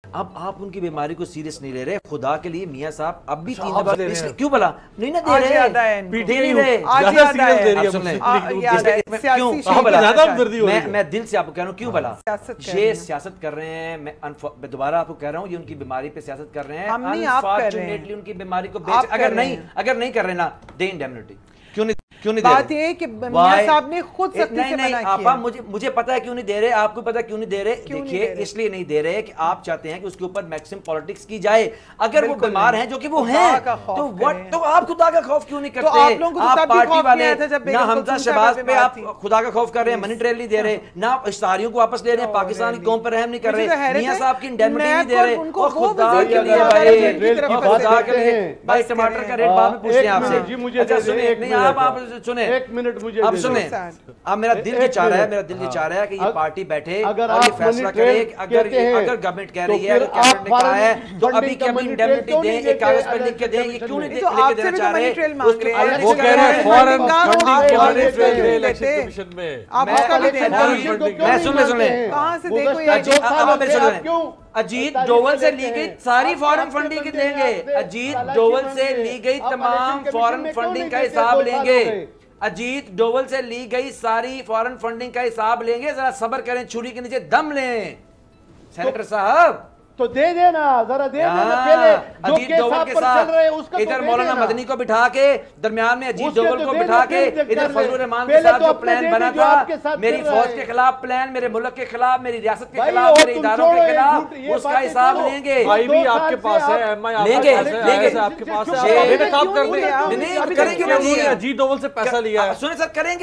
اب آپ ان کی بیماری کو سیریس نہیں لے رہے. خدا کے لیے میاں صاحب اب بھی 3 دفعہ کیوں بلا نہیں نہ دے رہے, میں دل سے آپ کو کہہ رہا ہوں کیوں بلا یہ سیاست کر رہے ہیں. میں دوبارہ آپ کو کہہ رہا ہوں یہ ان کی بیماری پہ سیاست کر رہے ہیں. انفارچونیٹلی ان کی بیماری کو بیچ اگر نہیں کر رہے نا دے انڈیمنٹی. کیوں نہیں بات یہ ہے کہ میاں صاحب نے خود سختی سے منع کیا. آپا مجھے پتا ہے کیوں نہیں دے رہے, آپ کو پتا ہے کیوں نہیں دے رہے. دیکھیے اس لیے نہیں دے رہے کہ آپ چاہتے ہیں کہ اس کے اوپر میکسم پالیٹکس کی جائے. اگر وہ بیمار ہیں جو کہ وہ ہیں تو آپ خدا کا خوف کیوں نہیں کرتے. آپ پارٹی والے نہ حمزہ شہباز پہ آپ خدا کا خوف کر رہے ہیں, منی ٹریل نہیں دے رہے, نہ اشتہاریوں کو واپس لے رہے ہیں, پاکستان کی قوم پر رحم نہیں کر رہے, میاں صاحب کی انڈیمنٹی نہیں دے رہے. اور خدا کے لیے بھائی خدا کے لیے بھائی ٹماٹر کا ریٹ بعد میں پوچھتے ہیں آپ سے. اچھا سنیں نہیں آپ سنیں اب سنیں, اب میرا دل یہ چاہ رہا ہے کہ یہ پارٹی بیٹھے اور یہ فیصلہ کرے کہ اگر گورنمنٹ کہہ رہی ہے, اگر کیبنٹ نے کہا ہے تو ابھی کی ابھی انڈیمنٹی دیں, ایک کاغذ پر لکھ کے دیں. یہ کیوں نہیں لے کے دینا چاہ رہے؟ وہ کہہ رہے ہیں فورن فنڈنگ کے منی ٹریل دے الیکشن کمیشن میں. میں سن لیں کہاں سے دیکھو اجیت ڈوول سے لی گئی ساری فورن فنڈنگ لیں گے. اجیت ڈوول سے لی گئی تمام فورن فنڈنگ کا حساب لیں گے. اجیت ڈوول سے لی گئی ساری فورن فنڈنگ کا حساب لیں گے. ذرا صبر کریں, چھری کے نیچے دم لیں سینیٹر صاحب. تو دے دینا ذرا دے دینا پہلے جو کیس آپ پر چل رہے ہیں اس کا. ادھر مولانا مدنی کو بٹھا کے درمیان میں اجیت ڈوول کو بٹھا کے, ادھر فضل الرحمان کے ساتھ جو پلان بنا تھا میری فوج کے خلاف پلان, میرے ملک کے خلاف, میری ریاست کے خلاف, میرے اداروں کے خلاف, اس کا حساب لیں گے. آئی بھی آپ کے پاس ہے, ایم آئی لیں گے آپ کے پاس ہے, ابھی تک آپ کر دیں. کریں گے اجیت ڈوول سے پیسہ لیا ہے. سنیں سر کریں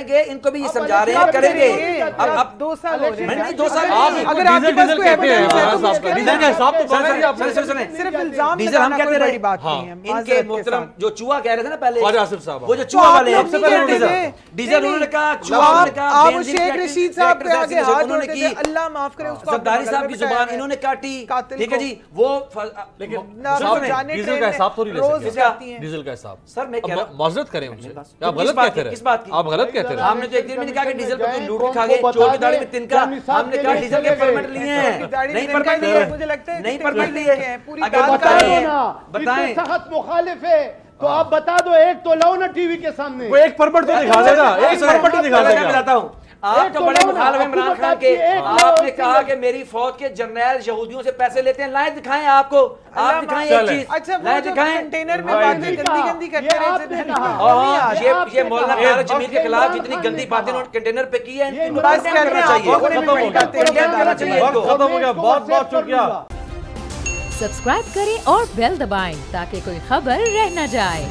گے ان کو بھی یہ سمجھا رہے ہیں کریں گے. اب 2 سال ہو رہے ہیں, 2 سال اگر آپ کے پاس کوئی ایویڈنس ہے تو ڈیزل کا حساب تو صرف الزام ڈیزل ہم کہتے بڑی بات نہیں ہے. ان کے محترم جو چوہا کہہ رہے تھے نا پہلے خواجہ آصف صاحب, وہ جو چوہا والے ڈیزل انہوں نے کہا چوہا نے کہا آپ شیخ رشید صاحب پہ آگے ہاتھ جوڑتے تھے, اللہ معاف کرے اس کو. زرداری صاحب کی زبان انہوں نے کاٹی, ٹھیک ہے جی. وہ ڈیزل کا حساب تھوڑی لے سکتے ہیں. ڈیزل کا حساب سر میں کہہ رہا ہوں معذرت کریں مجھ سے, آپ غلط کہتے رہے, آپ غلط کہتے رہے. ہم نے تو ایک دن میں نے کہا کہ ڈیزل پر کوئی لوٹ کھا گئے, چور کی داڑھی میں تنکا. ہم نے کہا ڈیزل کے پرمٹ لیے ہیں, نہیں پرمٹ لیے, نہیں پرمٹ لیے. اگر بتائیں سخت مخالف ہے تو آپ بتا دو, ایک تو لاؤ نا ٹی وی کے سامنے. وہ ایک پرمٹ تو دکھا دے گا, ایک پرمٹ ہی دکھا دے گا. بتاتا ہوں آپ تو بڑے مخالف ہیں عمران خان کے. آپ نے کہا کہ میری فوج کے جرنیل یہودیوں سے پیسے لیتے ہیں, لائیں دکھائیں آپ کو, آپ دکھائیں ایک چیز, لائیں دکھائیں. کنٹینر میں باتیں گندی کرتے رہے. یہ مولانا طارق جمیل کے خلاف جتنی گندی باتیں انہوں نے کنٹینر پہ کی ہیں ان کو کرنا چاہیے. ختم ہو گیا, بہت بہت شکریہ. سبسکرائب کریں اور بیل دبائیں تاکہ کوئی خبر رہ نہ جائے.